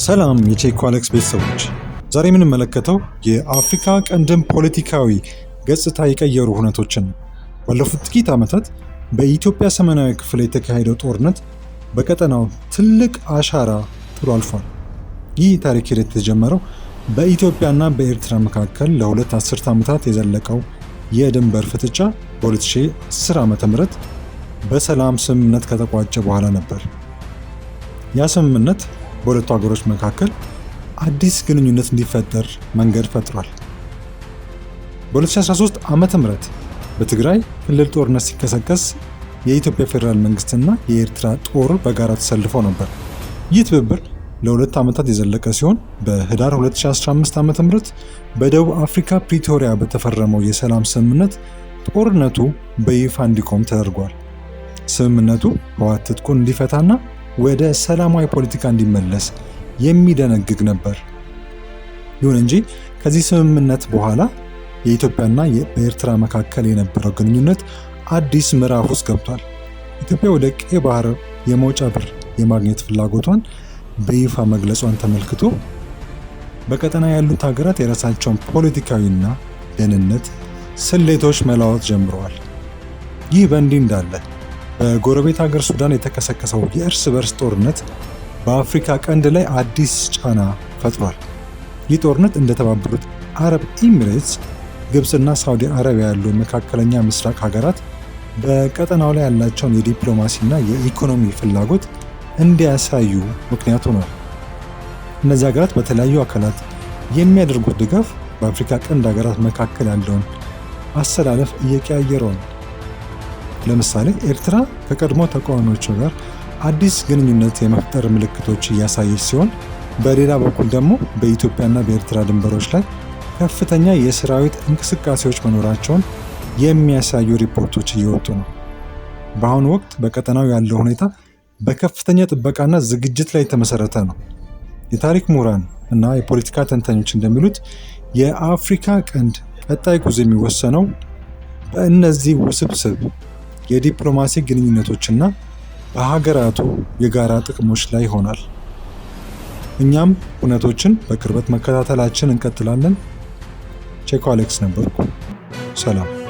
ሰላም የቼኮ አሌክስ ቤተሰቦች፣ ዛሬ የምንመለከተው የአፍሪካ ቀንድን ፖለቲካዊ ገጽታ የቀየሩ ሁነቶችን ነው። ባለፉት ጥቂት ዓመታት በኢትዮጵያ ሰሜናዊ ክፍል የተካሄደው ጦርነት በቀጠናው ትልቅ አሻራ ጥሎ አልፏል። ይህ ታሪክ ሂደት የተጀመረው በኢትዮጵያና በኤርትራ መካከል ለሁለት አስርት ዓመታት የዘለቀው የድንበር ፍጥጫ በ2010 ዓ.ም በሰላም ስምምነት ከተቋጨ በኋላ ነበር። ያ ስምምነት በሁለቱ ሀገሮች መካከል አዲስ ግንኙነት እንዲፈጠር መንገድ ፈጥሯል። በ2013 ዓመተ ምህረት በትግራይ ክልል ጦርነት ሲቀሰቀስ የኢትዮጵያ ፌዴራል መንግስትና የኤርትራ ጦር በጋራ ተሰልፈው ነበር። ይህ ትብብር ለሁለት ዓመታት የዘለቀ ሲሆን በህዳር 2015 ዓ.ም በደቡብ አፍሪካ ፕሪቶሪያ በተፈረመው የሰላም ስምምነት ጦርነቱ በይፋ እንዲቆም ተደርጓል። ስምምነቱ ህወሓት ትጥቁን እንዲፈታና ወደ ሰላማዊ ፖለቲካ እንዲመለስ የሚደነግግ ነበር። ይሁን እንጂ ከዚህ ስምምነት በኋላ የኢትዮጵያና በኤርትራ መካከል የነበረው ግንኙነት አዲስ ምዕራፍ ውስጥ ገብቷል። ኢትዮጵያ ወደ ቀይ ባህር የመውጫ በር የማግኘት ፍላጎቷን በይፋ መግለጿን ተመልክቶ በቀጠና ያሉት ሀገራት የራሳቸውን ፖለቲካዊና ደህንነት ስሌቶች መለዋወጥ ጀምረዋል። ይህ በእንዲህ እንዳለ በጎረቤት ሀገር ሱዳን የተቀሰቀሰው የእርስ በርስ ጦርነት በአፍሪካ ቀንድ ላይ አዲስ ጫና ፈጥሯል። ይህ ጦርነት እንደተባበሩት አረብ ኤሚሬትስ፣ ግብፅና ሳውዲ አረቢያ ያሉ መካከለኛ ምስራቅ ሀገራት በቀጠናው ላይ ያላቸውን የዲፕሎማሲና የኢኮኖሚ ፍላጎት እንዲያሳዩ ምክንያት ሆኗል። እነዚህ ሀገራት በተለያዩ አካላት የሚያደርጉት ድጋፍ በአፍሪካ ቀንድ ሀገራት መካከል ያለውን አሰላለፍ እየቀያየረው ነው። ለምሳሌ ኤርትራ ከቀድሞ ተቃዋሚዎቿ ጋር አዲስ ግንኙነት የመፍጠር ምልክቶች እያሳየች ሲሆን፣ በሌላ በኩል ደግሞ በኢትዮጵያና በኤርትራ ድንበሮች ላይ ከፍተኛ የሰራዊት እንቅስቃሴዎች መኖራቸውን የሚያሳዩ ሪፖርቶች እየወጡ ነው። በአሁኑ ወቅት በቀጠናው ያለው ሁኔታ በከፍተኛ ጥበቃና ዝግጅት ላይ የተመሰረተ ነው። የታሪክ ምሁራን እና የፖለቲካ ተንታኞች እንደሚሉት የአፍሪካ ቀንድ ቀጣይ ጉዞ የሚወሰነው በእነዚህ ውስብስብ የዲፕሎማሲ ግንኙነቶችና በሀገራቱ የጋራ ጥቅሞች ላይ ይሆናል። እኛም ሁነቶችን በቅርበት መከታተላችን እንቀጥላለን። ቼኮ አሌክስ ነበርኩ። ሰላም።